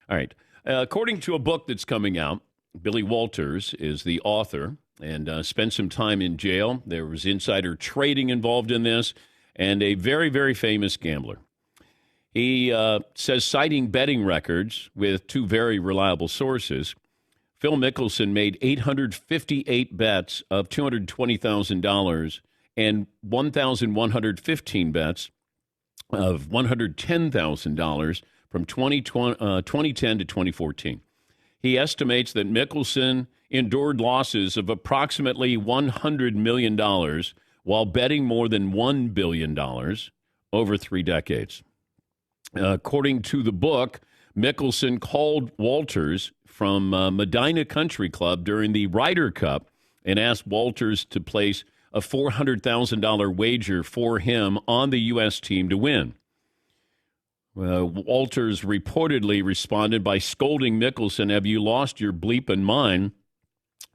All right. According to a book that's coming out, Billy Walters is the author and spent some time in jail. There was insider trading involved in this and a very, very famous gambler. He says, citing betting records with two very reliable sources, Phil Mickelson made 858 bets of $220,000 and 1,115 bets of $110,000 from 2010 to 2014. He estimates that Mickelson endured losses of approximately $100 million while betting more than $1 billion over 3 decades. According to the book, Mickelson called Walters from Medina Country Club during the Ryder Cup and asked Walters to place a $400,000 wager for him on the U.S. team to win. Walters reportedly responded by scolding Mickelson, "Have you lost your bleeping mind?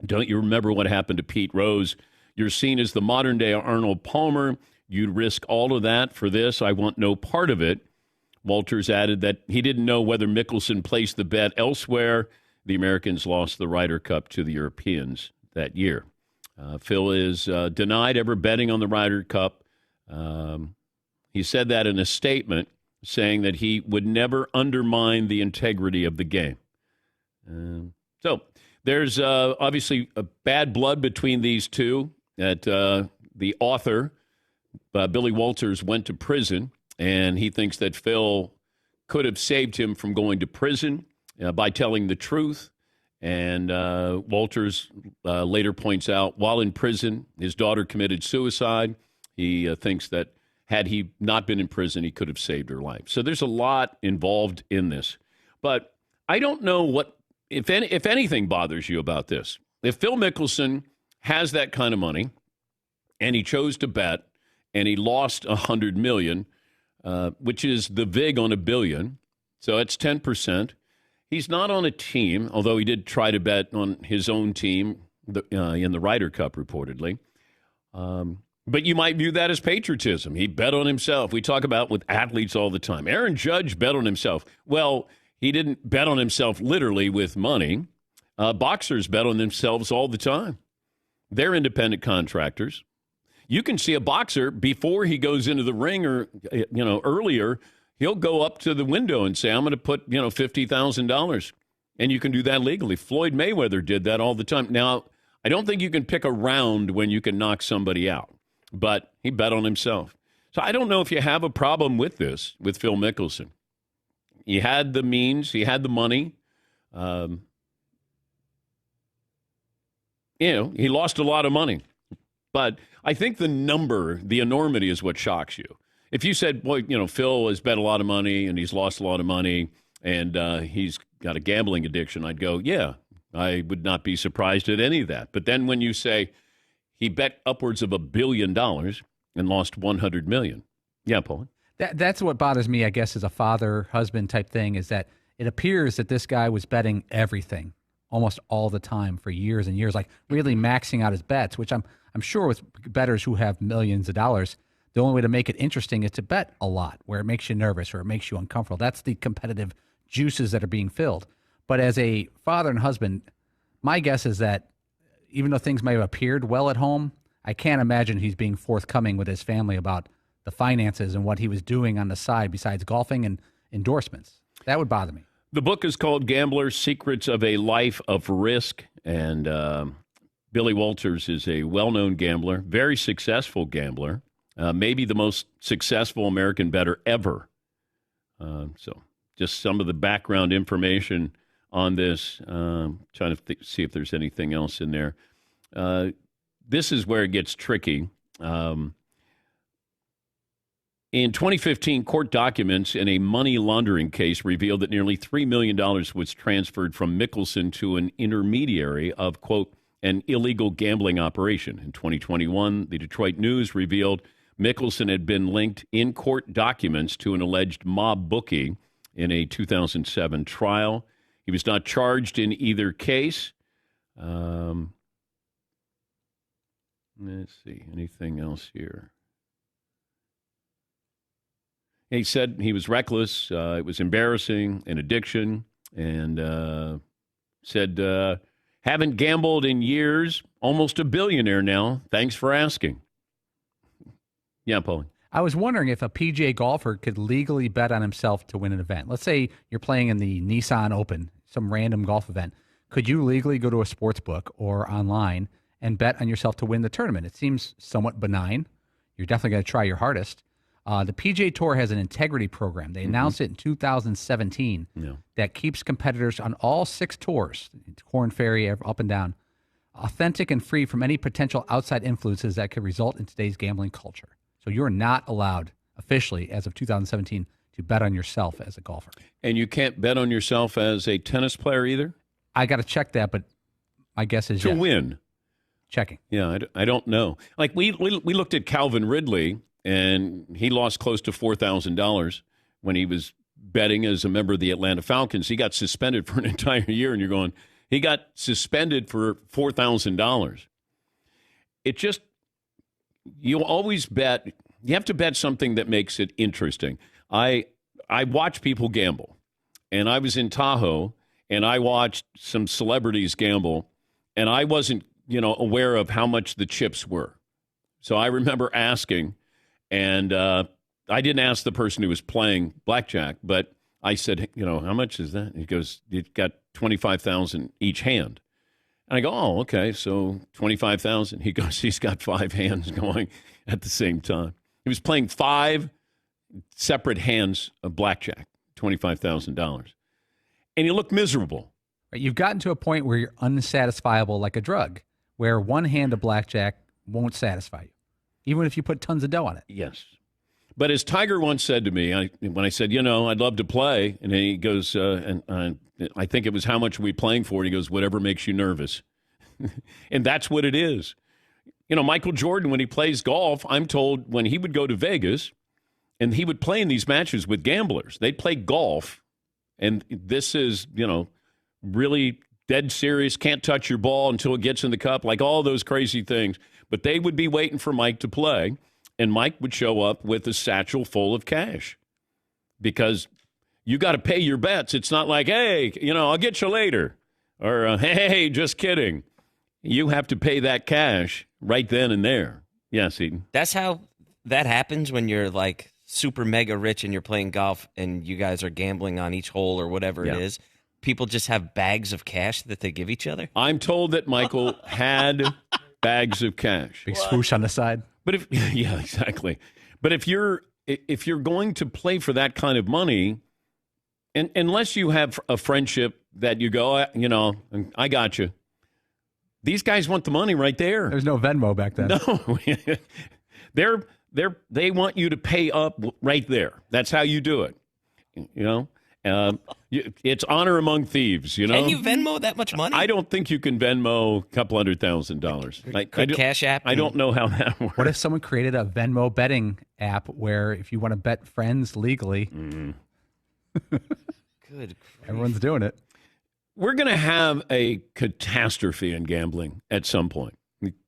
Don't you remember what happened to Pete Rose? You're seen as the modern-day Arnold Palmer. You'd risk all of that for this. I want no part of it." Walters added that he didn't know whether Mickelson placed the bet elsewhere. The Americans lost the Ryder Cup to the Europeans that year. Phil is denied ever betting on the Ryder Cup. He said that in a statement, saying that he would never undermine the integrity of the game. So there's obviously a bad blood between these two. That the author, Billy Walters, went to prison, and he thinks that Phil could have saved him from going to prison by telling the truth. And Walters later points out, while in prison, his daughter committed suicide. He thinks that had he not been in prison, he could have saved her life. So there's a lot involved in this. But I don't know what, if anything bothers you about this. If Phil Mickelson has that kind of money and he chose to bet and he lost $100 million, which is the VIG on $1 billion, so it's 10%. He's not on a team, although he did try to bet on his own team in the Ryder Cup, reportedly. But you might view that as patriotism. He bet on himself. We talk about with athletes all the time. Aaron Judge bet on himself. Well, he didn't bet on himself literally with money. Boxers bet on themselves all the time. They're independent contractors. You can see a boxer before he goes into the ring or, earlier, he'll go up to the window and say, I'm going to put, $50,000. And you can do that legally. Floyd Mayweather did that all the time. Now, I don't think you can pick a round when you can knock somebody out, but he bet on himself. So I don't know if you have a problem with this, with Phil Mickelson. He had the means. He had the money. He lost a lot of money. But I think the number, the enormity is what shocks you. If you said, boy, Phil has bet a lot of money and he's lost a lot of money and he's got a gambling addiction, I'd go, yeah, I would not be surprised at any of that. But then when you say he bet upwards of $1 billion and lost $100 million. Yeah, Paul. That's what bothers me, I guess, as a father, husband type thing, is that it appears that this guy was betting everything almost all the time for years and years, like really maxing out his bets, which I'm sure with bettors who have millions of dollars, the only way to make it interesting is to bet a lot, where it makes you nervous or it makes you uncomfortable. That's the competitive juices that are being filled. But as a father and husband, my guess is that even though things may have appeared well at home, I can't imagine he's being forthcoming with his family about the finances and what he was doing on the side besides golfing and endorsements. That would bother me. The book is called Gambler: Secrets of a Life of Risk, and Billy Walters is a well-known gambler, very successful gambler, maybe the most successful American bettor ever. So just some of the background information on this, trying to see if there's anything else in there. This is where it gets tricky. In 2015, court documents in a money laundering case revealed that nearly $3 million was transferred from Mickelson to an intermediary of, quote, an illegal gambling operation. In 2021, the Detroit News revealed Mickelson had been linked in court documents to an alleged mob bookie in a 2007 trial. He was not charged in either case. Let's see, anything else here? He said he was reckless. It was embarrassing, an addiction. and said, haven't gambled in years, almost a billionaire now. Thanks for asking. Yeah, Paulie. I was wondering if a PGA golfer could legally bet on himself to win an event. Let's say you're playing in the Nissan Open, some random golf event. Could you legally go to a sports book or online and bet on yourself to win the tournament? It seems somewhat benign. You're definitely going to try your hardest. The PGA Tour has an integrity program. They announced it in 2017 that keeps competitors on all 6 tours, Korn Ferry, up and down, authentic and free from any potential outside influences that could result in today's gambling culture. So you're not allowed officially, as of 2017, to bet on yourself as a golfer. And you can't bet on yourself as a tennis player either? I got to check that, but my guess is to win. Checking. Yeah, I don't know. Like we looked at Calvin Ridley, and he lost close to $4,000 when he was betting as a member of the Atlanta Falcons. He got suspended for an entire year, and you're going, he got suspended for $4,000. It just, you always bet, you have to bet something that makes it interesting. I watch people gamble, and I was in Tahoe, and I watched some celebrities gamble, and I wasn't, aware of how much the chips were. So I remember asking, and I didn't ask the person who was playing blackjack, but I said, how much is that? He goes, you've got 25,000 each hand. And I go, oh, okay, so 25,000. He goes, he's got 5 hands going at the same time. He was playing 5 separate hands of blackjack, $25,000. And he looked miserable. You've gotten to a point where you're unsatisfiable like a drug, where one hand of blackjack won't satisfy you, even if you put tons of dough on it. Yes. But as Tiger once said to me, when I said, I'd love to play, and he goes, and I think it was, how much are we playing for? And he goes, whatever makes you nervous. And that's what it is. Michael Jordan, when he plays golf, I'm told when he would go to Vegas and he would play in these matches with gamblers, they'd play golf. And this is, really dead serious, can't touch your ball until it gets in the cup, like all those crazy things. But they would be waiting for Mike to play, and Mike would show up with a satchel full of cash because you got to pay your bets. It's not like, hey, I'll get you later, or hey, just kidding. You have to pay that cash right then and there. Yes, Eden. That's how that happens when you're like super mega rich and you're playing golf and you guys are gambling on each hole or whatever it is. People just have bags of cash that they give each other? I'm told that Michael had bags of cash. Big swoosh on the side. But yeah, exactly. But if you're going to play for that kind of money, and unless you have a friendship that you go, I got you. These guys want the money right there. There's no Venmo back then. No. They want you to pay up right there. That's how you do it. It's honor among thieves, Can you Venmo that much money? I don't think you can Venmo a couple $100,000. Cash app? I don't know how that works. What if someone created a Venmo betting app where if you want to bet friends legally, Good. Everyone's doing it. We're going to have a catastrophe in gambling at some point.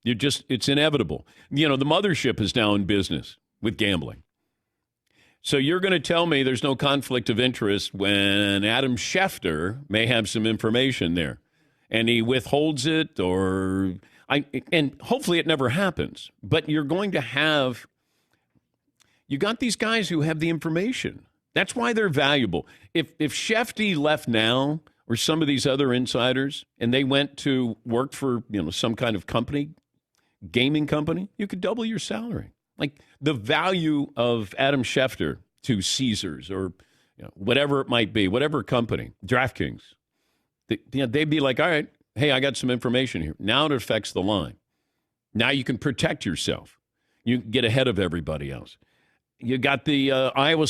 It's inevitable. The mothership is now in business with gambling. So you're going to tell me there's no conflict of interest when Adam Schefter may have some information there, and he withholds it, and hopefully it never happens. But you're going to have, you got these guys who have the information. That's why they're valuable. If Shefty left now, or some of these other insiders, and they went to work for some kind of company, gaming company, you could double your salary. Like the value of Adam Schefter to Caesars or whatever it might be, whatever company, DraftKings, they'd be like, all right, hey, I got some information here. Now it affects the line. Now you can protect yourself. You can get ahead of everybody else. You got the Iowa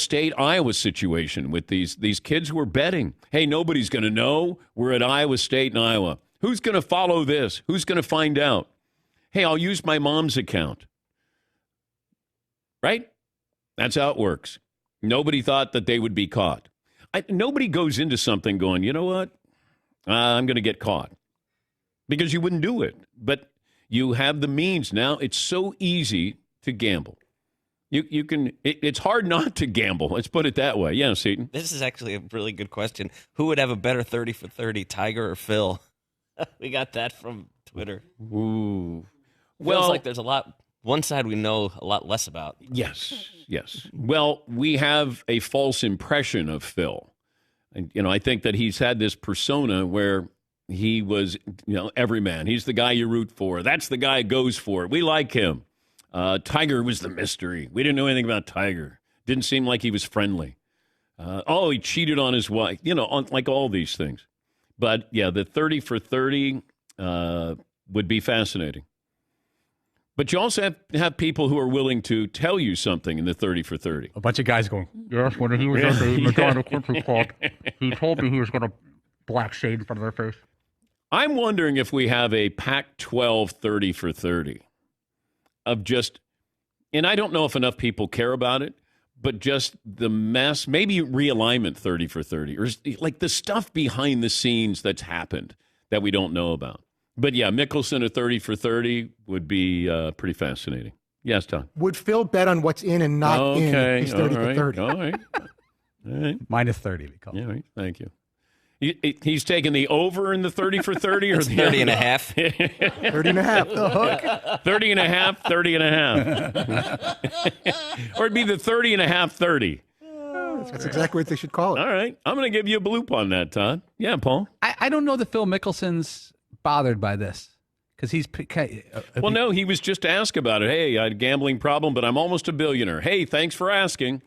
situation with these kids who are betting. Hey, nobody's going to know we're at Iowa State in Iowa. Who's going to follow this? Who's going to find out? Hey, I'll use my mom's account. Right? That's how it works. Nobody thought that they would be caught. Nobody goes into something going, you know what? I'm going to get caught. Because you wouldn't do it. But you have the means now. It's so easy to gamble. You can. It's hard not to gamble. Let's put it that way. Yeah, Seton. This is actually a really good question. Who would have a better 30 for 30, Tiger or Phil? We got that from Twitter. Ooh. Feels like there's a lot. One side we know a lot less about. Yes. Well, we have a false impression of Phil. And, I think that he's had this persona where he was, every man. He's the guy you root for. That's the guy who goes for it. We like him. Tiger was the mystery. We didn't know anything about Tiger. Didn't seem like he was friendly. He cheated on his wife. Like all these things. But, yeah, the 30 for 30 would be fascinating. But you also have people who are willing to tell you something in the 30 for 30. A bunch of guys going, Yes, when he was at the Madonna Country Club, he told me he was going to black shade in front of their face. I'm wondering if we have a Pac-12 30 for 30 of just, and I don't know if enough people care about it, but just the mess, maybe realignment 30 for 30, or like the stuff behind the scenes that's happened that we don't know about. But yeah, Mickelson at 30 for 30 would be pretty fascinating. Yes, Tom. Would Phil bet on what's in and not in his 30 for 30? All right. minus 30, we call it. Yeah, right. Thank you. He's taking the over in the 30 for 30 or the 30 and a half. 30 and a half. The hook. 30 and a half, 30 and a half. Or it'd be the 30 and a half, 30. That's exactly what they should call it. All right. I'm going to give you a bloop on that, Todd. Yeah, Paul. I don't know that Phil Mickelson's bothered by this because he's well, no, he was just asked about it. Hey, I had a gambling problem, but I'm almost a billionaire. Hey, thanks for asking.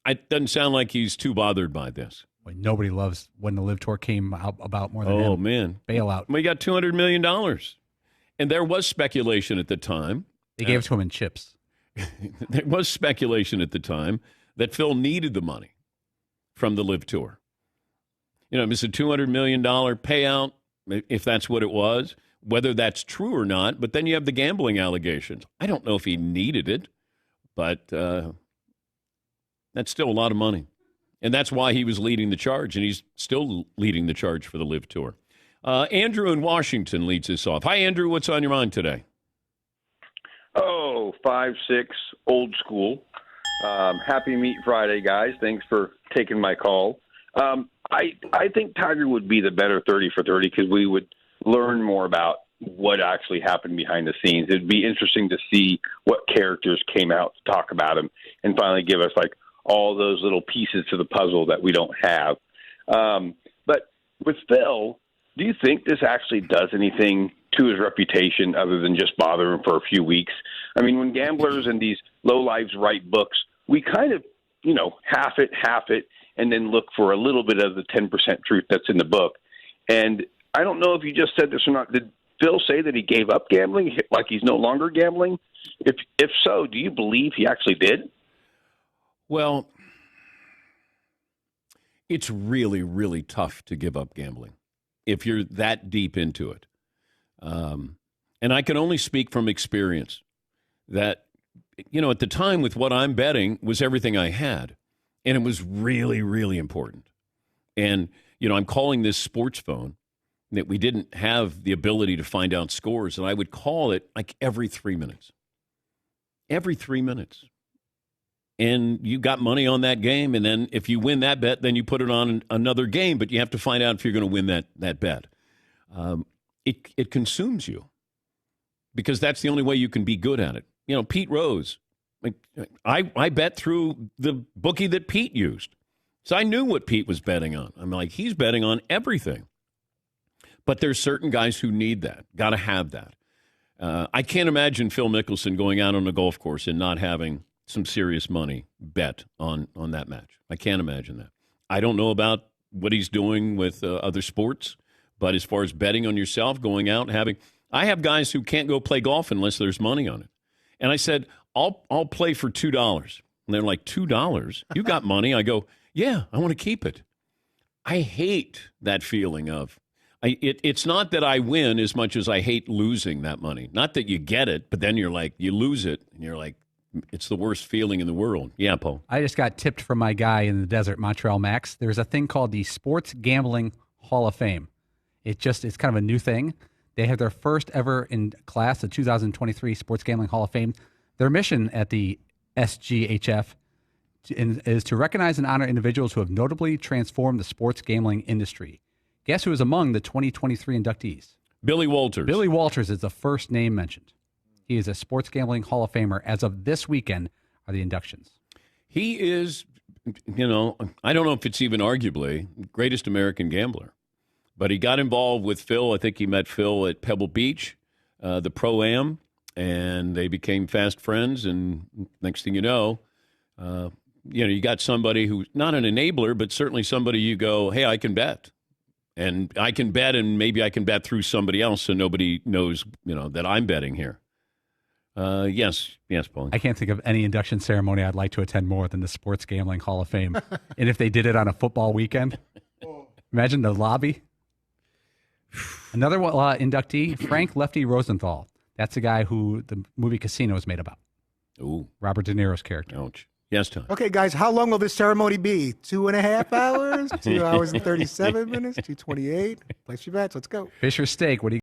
It doesn't sound like he's too bothered by this. Nobody loves when the Live Tour came out about more than him. Oh, man. Bailout. We got $200 million. And there was speculation at the time. They gave it to him in chips. There was speculation at the time that Phil needed the money from the Live Tour. It was a $200 million payout, if that's what it was, whether that's true or not. But then you have the gambling allegations. I don't know if he needed it, but that's still a lot of money. And that's why he was leading the charge, and he's still leading the charge for the Live Tour. Andrew in Washington leads us off. Hi, Andrew. What's on your mind today? 5-6, old school. Happy Meat Friday, guys. Thanks for taking my call. I think Tiger would be the better 30 for 30 because we would learn more about what actually happened behind the scenes. It'd be interesting to see what characters came out to talk about him and finally give us like all those little pieces to the puzzle that we don't have. But with Phil, do you think this actually does anything to his reputation other than just bother him for a few weeks? I mean, when gamblers and these lowlives write books, we kind of, half it, and then look for a little bit of the 10% truth that's in the book. And I don't know if you just said this or not. Did Phil say that he gave up gambling, like he's no longer gambling? If so, do you believe he actually did? Well, it's really, really tough to give up gambling if you're that deep into it. And I can only speak from experience that, at the time with what I'm betting was everything I had. And it was really, really important. And, I'm calling this sports phone that we didn't have the ability to find out scores. And I would call it like every 3 minutes. Every 3 minutes. And you got money on that game. And then if you win that bet, then you put it on another game. But you have to find out if you're going to win that bet. It consumes you because that's the only way you can be good at it. Pete Rose, I bet through the bookie that Pete used. So I knew what Pete was betting on. I'm like, he's betting on everything. But there's certain guys who need that, got to have that. I can't imagine Phil Mickelson going out on a golf course and not having some serious money bet on that match. I can't imagine that. I don't know about what he's doing with other sports, but as far as betting on yourself, going out and having, I have guys who can't go play golf unless there's money on it. And I said, I'll play for $2. And they're like, $2? You got money? I go, yeah, I want to keep it. I hate that feeling of, it's not that I win as much as I hate losing that money. Not that you get it, but then you're like, you lose it, and you're like, it's the worst feeling in the world. Yeah, Paul. I just got tipped from my guy in the desert, Montreal Max. There's a thing called the Sports Gambling Hall of Fame. It's kind of a new thing. They have their first ever in class, the 2023 Sports Gambling Hall of Fame. Their mission at the SGHF, is to recognize and honor individuals who have notably transformed the sports gambling industry. Guess who is among the 2023 inductees? Billy Walters. Billy Walters is the first name mentioned. He is a sports gambling Hall of Famer. As of this weekend are the inductions. He is, I don't know if it's even arguably greatest American gambler. But he got involved with Phil. I think he met Phil at Pebble Beach, the Pro-Am, and they became fast friends. And next thing you know, you got somebody who's not an enabler, but certainly somebody you go, hey, I can bet. And I can bet, and maybe I can bet through somebody else so nobody knows, that I'm betting here. Yes, Paul. I can't think of any induction ceremony I'd like to attend more than the Sports Gambling Hall of Fame. And if they did it on a football weekend, imagine the lobby. Another inductee, Frank Lefty Rosenthal. That's the guy who the movie Casino was made about. Ooh. Robert De Niro's character. Ouch. Yes, Tom. Okay, guys, how long will this ceremony be? 2.5 hours? 2 hours and 37 minutes? 2:28? Place your bets. Let's go. Fisher Steak, what do you